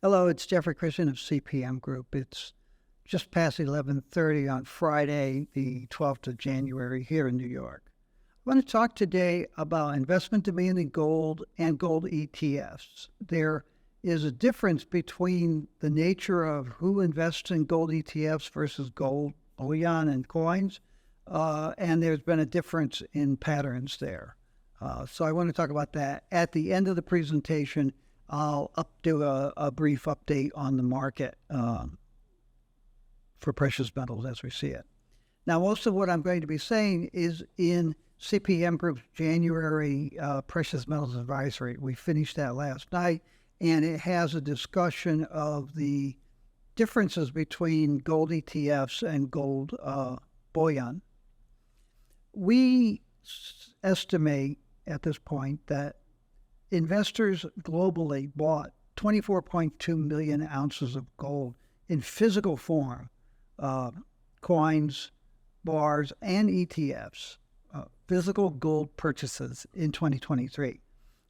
Hello, it's Jeffrey Christian of CPM Group. It's just past 11:30 on Friday, the 12th of January here in New York. I want to talk today about investment demand in gold and gold ETFs. There is a difference between the nature of who invests in gold ETFs versus gold bullion and coins, and there's been a difference in patterns there. So I want to talk about that. At the end of the presentation, I'll do a brief update on the market for precious metals as we see it. Now, most of what I'm going to be saying is in CPM Group's January Precious Metals Advisory. We finished that last night, and it has a discussion of the differences between gold ETFs and gold bullion. We estimate at this point that investors globally bought 24.2 million ounces of gold in physical form, coins, bars, and ETFs, physical gold purchases in 2023.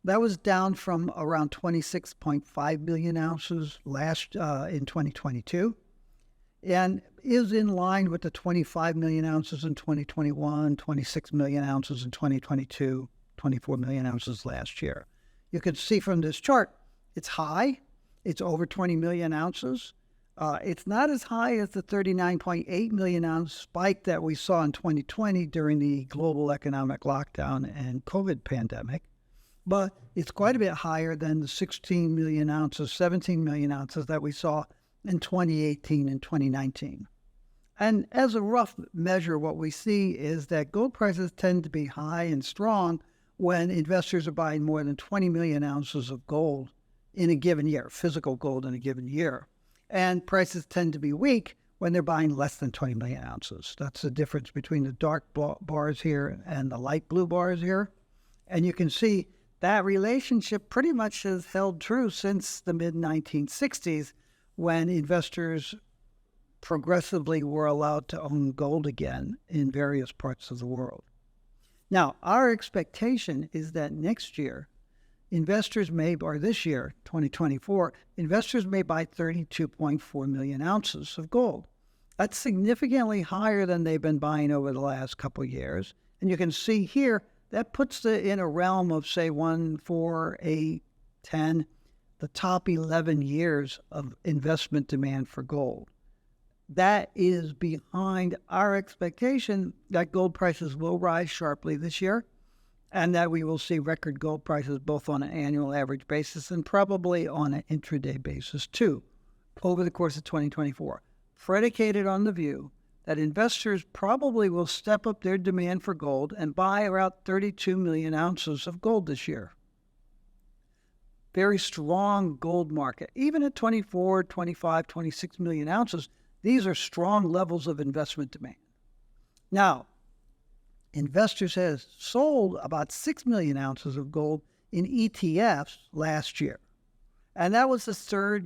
That was down from around 26.5 million ounces in 2022, and is in line with the 25 million ounces in 2021, 26 million ounces in 2022, 24 million ounces last year. You can see from this chart, it's high. It's over 20 million ounces. It's not as high as the 39.8 million ounce spike that we saw in 2020 during the global economic lockdown and COVID pandemic, but it's quite a bit higher than the 16 million ounces, 17 million ounces that we saw in 2018 and 2019. And as a rough measure, what we see is that gold prices tend to be high and strong when investors are buying more than 20 million ounces of gold in a given year, physical gold in a given year. And prices tend to be weak when they're buying less than 20 million ounces. That's the difference between the dark bars here and the light blue bars here. And you can see that relationship pretty much has held true since the mid-1960s, when investors progressively were allowed to own gold again in various parts of the world. Now, our expectation is that next year, this year, 2024, investors may buy 32.4 million ounces of gold. That's significantly higher than they've been buying over the last couple of years. And you can see here, that puts it in a realm of, say, 1, 4, 8, 10, the top 11 years of investment demand for gold. That is behind our expectation that gold prices will rise sharply this year, and that we will see record gold prices both on an annual average basis and probably on an intraday basis too, over the course of 2024, predicated on the view that investors probably will step up their demand for gold and buy around 32 million ounces of gold this year. Very strong gold market. Even at 24, 25, 26 million ounces, these are strong levels of investment demand. Now, investors have sold about 6 million ounces of gold in ETFs last year. And that was the third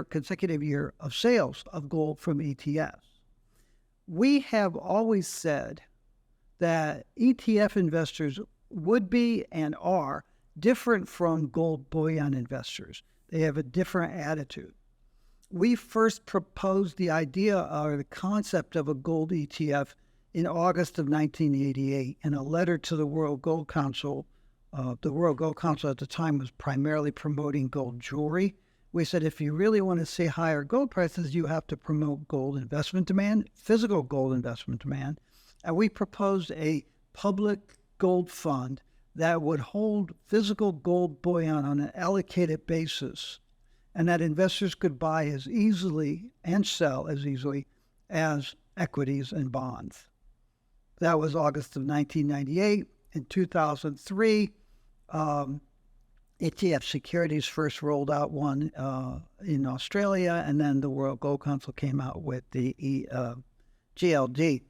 consecutive year of sales of gold from ETFs. We have always said that ETF investors would be and are different from gold bullion investors. They have a different attitude. We first proposed the idea or the concept of a gold ETF in August of 1988 in a letter to the World Gold Council. The World Gold Council at the time was primarily promoting gold jewelry. We said, if you really want to see higher gold prices, you have to promote gold investment demand, physical gold investment demand. And we proposed a public gold fund that would hold physical gold bullion on an allocated basis, and that investors could buy as easily and sell as easily as equities and bonds. That was August of 1998. In 2003, ETF Securities first rolled out one in Australia, and then the World Gold Council came out with the GLD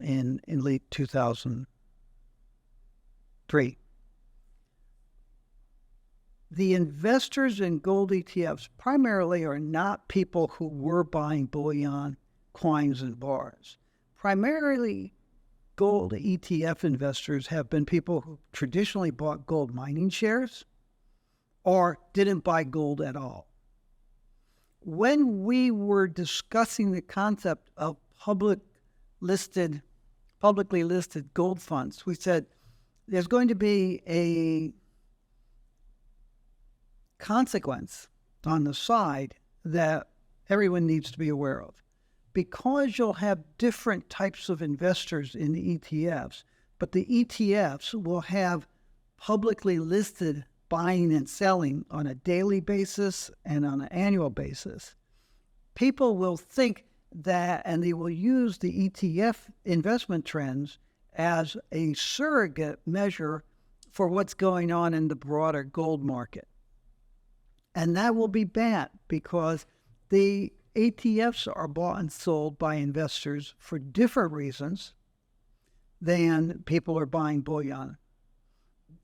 in late 2003. The investors in gold ETFs primarily are not people who were buying bullion, coins, and bars. Primarily, gold ETF investors have been people who traditionally bought gold mining shares or didn't buy gold at all. when we were discussing the concept of publicly listed gold funds, we said there's going to be a consequence on the side that everyone needs to be aware of. Because you'll have different types of investors in the ETFs, but the ETFs will have publicly listed buying and selling on a daily basis and on an annual basis. People will think that, and they will use the ETF investment trends as a surrogate measure for what's going on in the broader gold market. And that will be bad because the ETFs are bought and sold by investors for different reasons than people are buying bullion.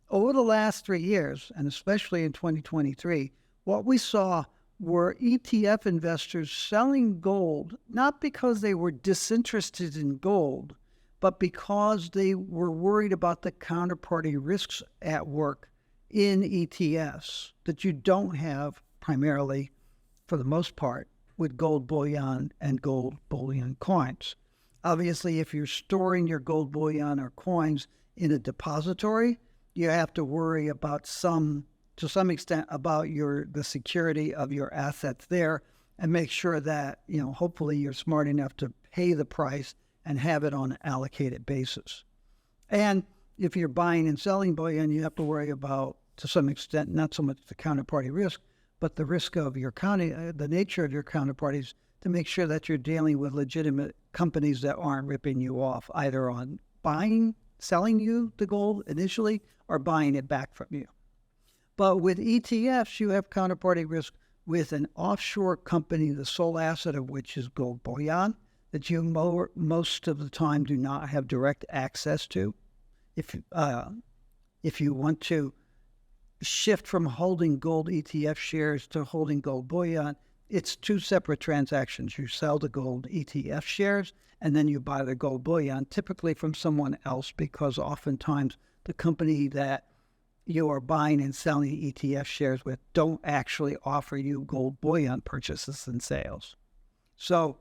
Over the last 3 years, and especially in 2023, what we saw were ETF investors selling gold, not because they were disinterested in gold, but because they were worried about the counterparty risks at work in ETFs that you don't have primarily, for the most part, with gold bullion and gold bullion coins. Obviously, if you're storing your gold bullion or coins in a depository, you have to worry about to some extent about the security of your assets there, and make sure that, hopefully you're smart enough to pay the price and have it on an allocated basis. And if you're buying and selling bullion, you have to worry about, to some extent, not so much the counterparty risk, but the risk of the nature of your counterparties, to make sure that you're dealing with legitimate companies that aren't ripping you off, either on selling you the gold initially, or buying it back from you. But with ETFs, you have counterparty risk with an offshore company, the sole asset of which is gold bullion, that you most of the time do not have direct access to. If you want to shift from holding gold ETF shares to holding gold bullion, it's two separate transactions. You sell the gold ETF shares, and then you buy the gold bullion, typically from someone else, because oftentimes the company that you are buying and selling ETF shares with don't actually offer you gold bullion purchases and sales. So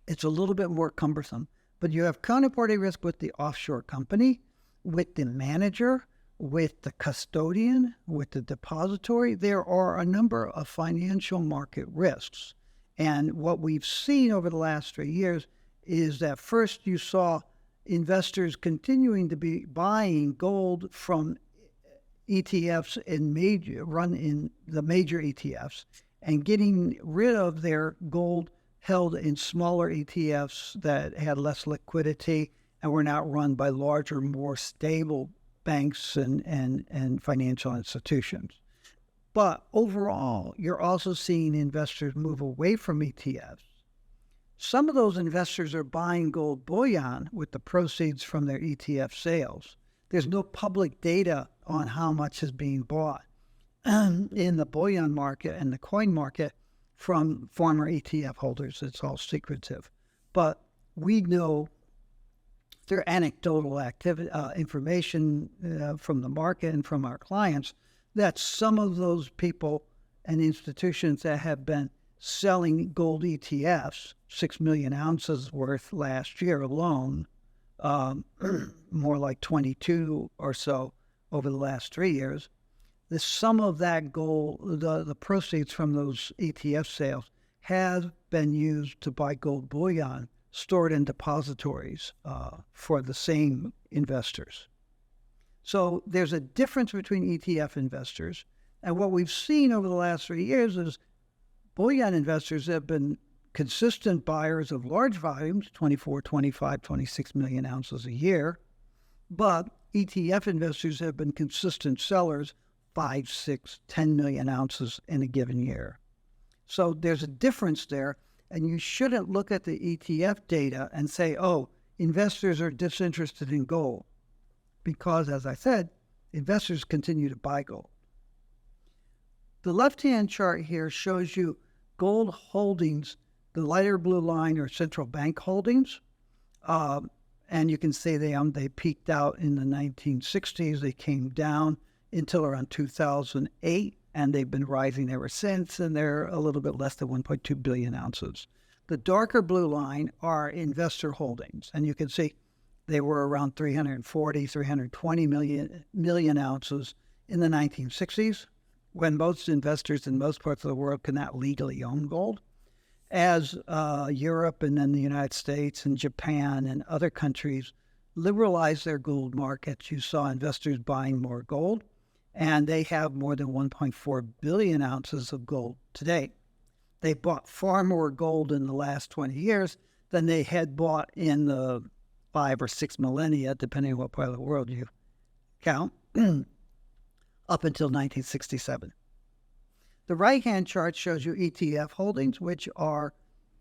it's a little bit more cumbersome. But you have counterparty risk with the offshore company, with the manager, with the custodian, with the depository. There are a number of financial market risks. And what we've seen over the last 3 years is that first you saw investors continuing to be buying gold from ETFs run in the major ETFs, and getting rid of their gold held in smaller ETFs that had less liquidity and were not run by larger, more stable banks and financial institutions. But overall, you're also seeing investors move away from ETFs. Some of those investors are buying gold bullion with the proceeds from their ETF sales. There's no public data on how much is being bought in the bullion market and the coin market from former ETF holders. It's all secretive. But we know through anecdotal information from the market and from our clients that some of those people and institutions that have been selling gold ETFs, 6 million ounces worth last year alone, more like 22 or so over the last 3 years, some of that gold, the proceeds from those ETF sales, have been used to buy gold bullion stored in depositories for the same investors. So there's a difference between ETF investors, and what we've seen over the last 3 years is bullion investors have been consistent buyers of large volumes, 24, 25, 26 million ounces a year, but ETF investors have been consistent sellers, 5, 6, 10 million ounces in a given year. So there's a difference there, and you shouldn't look at the ETF data and say, oh, investors are disinterested in gold, because, as I said, investors continue to buy gold. The left-hand chart here shows you gold holdings. The lighter blue line are central bank holdings, and you can see they peaked out in the 1960s. They came down until around 2008, and they've been rising ever since, and they're a little bit less than 1.2 billion ounces. The darker blue line are investor holdings, and you can see they were around 340, 320 million ounces in the 1960s, when most investors in most parts of the world could not legally own gold. As Europe and then the United States and Japan and other countries liberalized their gold markets, you saw investors buying more gold, and they have more than 1.4 billion ounces of gold today. They bought far more gold in the last 20 years than they had bought in the 5 or 6 millennia, depending on what part of the world you count, up until 1967. The right-hand chart shows you ETF holdings, which are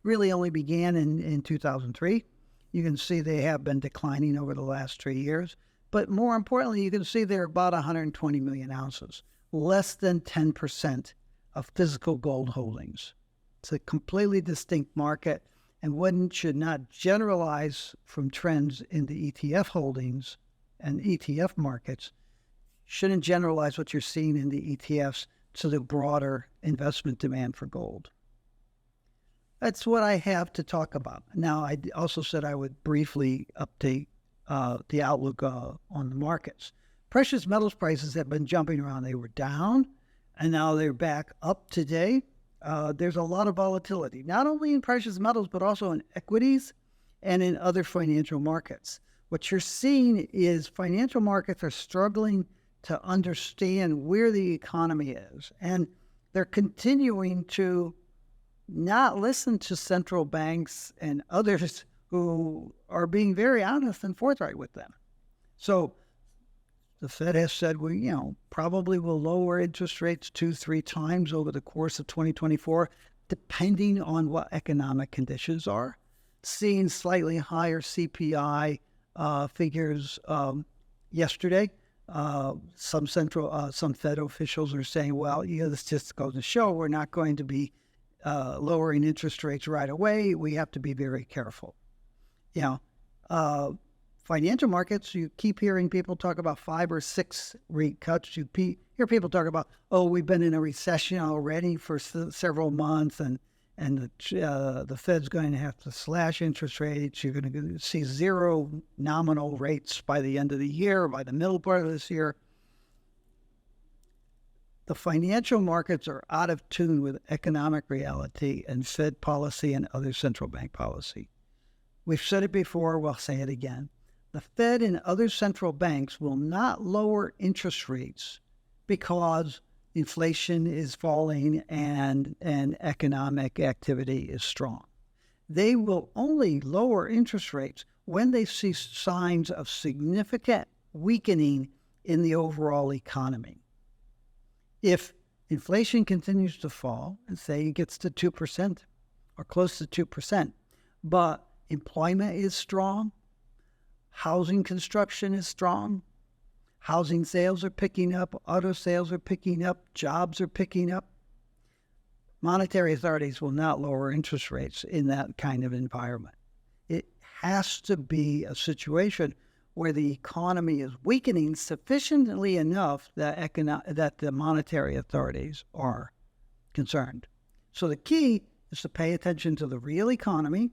really only began in 2003. You can see they have been declining over the last 3 years. But more importantly, you can see they're about 120 million ounces, less than 10% of physical gold holdings. It's a completely distinct market, and one should not generalize from trends in the ETF holdings and ETF markets. Shouldn't generalize what you're seeing in the ETFs to the broader investment demand for gold. That's what I have to talk about. Now, I also said I would briefly update the outlook on the markets. Precious metals prices have been jumping around. They were down, and now they're back up today. There's a lot of volatility, not only in precious metals, but also in equities and in other financial markets. What you're seeing is financial markets are struggling to understand where the economy is. And they're continuing to not listen to central banks and others who are being very honest and forthright with them. So the Fed has said, probably will lower interest rates 2-3 times over the course of 2024, depending on what economic conditions are. Seeing slightly higher CPI figures yesterday. Some Fed officials are saying, this just goes to show we're not going to be lowering interest rates right away. We have to be very careful. Financial markets, you keep hearing people talk about 5 or 6 rate cuts. You hear people talk about, we've been in a recession already for several months, and the Fed's going to have to slash interest rates. You're going to see 0 nominal rates by the end of the year, by the middle part of this year. The financial markets are out of tune with economic reality and Fed policy and other central bank policy. We've said it before, we'll say it again. The Fed and other central banks will not lower interest rates because inflation is falling and economic activity is strong. They will only lower interest rates when they see signs of significant weakening in the overall economy. If inflation continues to fall, and say it gets to 2% or close to 2%, but employment is strong, housing construction is strong, housing sales are picking up, auto sales are picking up, jobs are picking up, monetary authorities will not lower interest rates in that kind of environment. It has to be a situation where the economy is weakening sufficiently enough that the monetary authorities are concerned. So the key is to pay attention to the real economy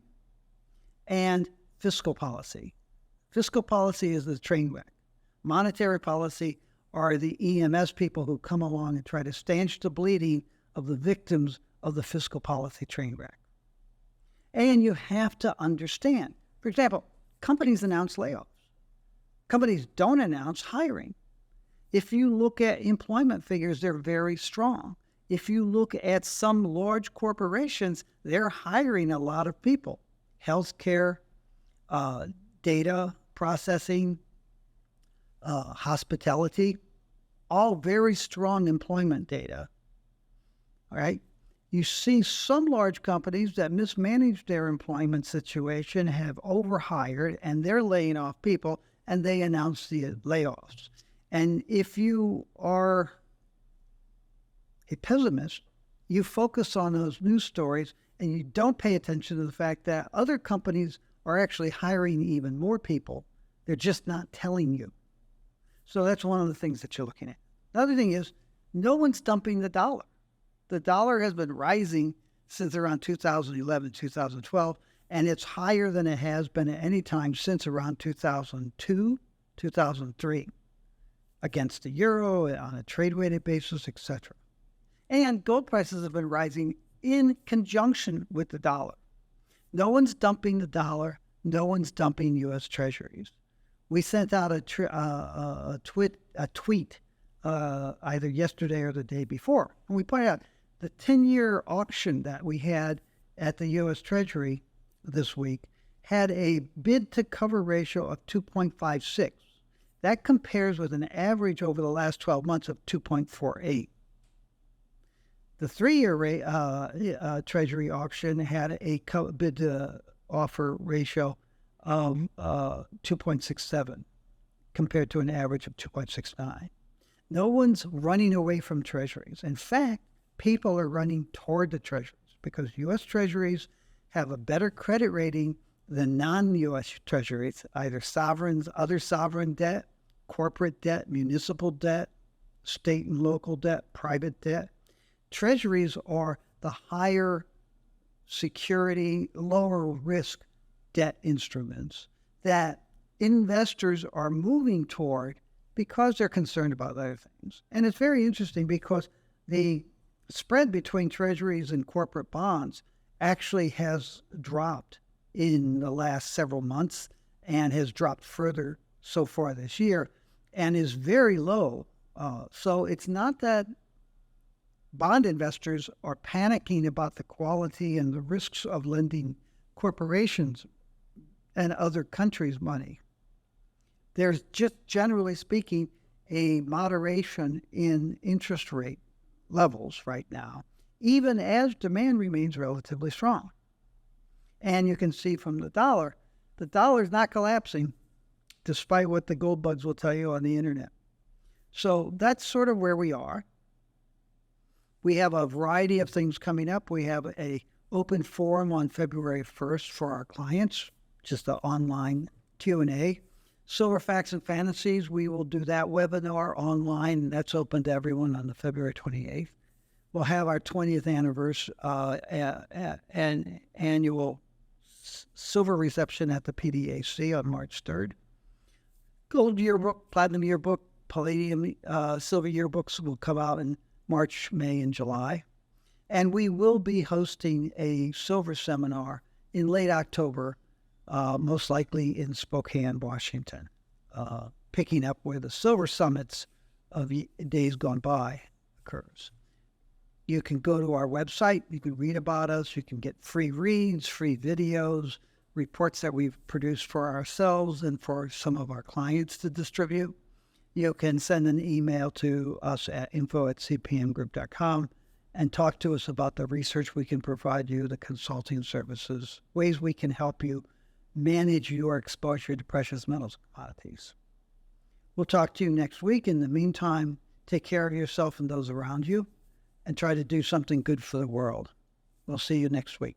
and fiscal policy. Fiscal policy is the train wreck. Monetary policy are the EMS people who come along and try to stanch the bleeding of the victims of the fiscal policy train wreck. And you have to understand, for example, companies announce layoffs. Companies don't announce hiring. If you look at employment figures, they're very strong. If you look at some large corporations, they're hiring a lot of people. Healthcare, data processing, hospitality, all very strong employment data. All right. You see some large companies that mismanage their employment situation, have overhired, and they're laying off people, and they announce the layoffs. And if you are a pessimist, you focus on those news stories and you don't pay attention to the fact that other companies are actually hiring even more people. They're just not telling you. So that's one of the things that you're looking at. The other thing is no one's dumping the dollar. The dollar has been rising since around 2011, 2012, and it's higher than it has been at any time since around 2002, 2003, against the euro on a trade-weighted basis, etc. And gold prices have been rising in conjunction with the dollar. No one's dumping the dollar. No one's dumping U.S. Treasuries. We sent out a tweet either yesterday or the day before, and we pointed out the 10-year auction that we had at the U.S. Treasury this week had a bid-to-cover ratio of 2.56. That compares with an average over the last 12 months of 2.48. The 3-year Treasury auction had a bid-to-offer ratio of 2.67 compared to an average of 2.69. No one's running away from Treasuries. In fact, people are running toward the Treasuries because U.S. Treasuries have a better credit rating than non-U.S. Treasuries, either sovereigns, other sovereign debt, corporate debt, municipal debt, state and local debt, private debt. Treasuries are the higher security, lower risk debt instruments that investors are moving toward because they're concerned about other things. And it's very interesting because the spread between Treasuries and corporate bonds actually has dropped in the last several months and has dropped further so far this year and is very low. So it's not that bond investors are panicking about the quality and the risks of lending corporations and other countries' money. There's just, generally speaking, a moderation in interest rate levels right now, even as demand remains relatively strong. And you can see from the dollar is not collapsing, despite what the gold bugs will tell you on the internet. So that's sort of where we are. We have a variety of things coming up. We have an open forum on February 1st for our clients, just an online Q&A. Silver Facts and Fantasies, we will do that webinar online, and that's open to everyone on the February 28th. We'll have our 20th anniversary and annual silver reception at the PDAC on March 3rd. Gold yearbook, platinum yearbook, palladium silver yearbooks will come out in March, May, and July. And we will be hosting a silver seminar in late October, most likely in Spokane, Washington, picking up where the silver summits of days gone by occurs. You can go to our website, you can read about us, you can get free reads, free videos, reports that we've produced for ourselves and for some of our clients to distribute. You can send an email to us at info@cpmgroup.com and talk to us about the research we can provide you, the consulting services, ways we can help you manage your exposure to precious metals commodities. We'll talk to you next week. In the meantime, take care of yourself and those around you, and try to do something good for the world. We'll see you next week.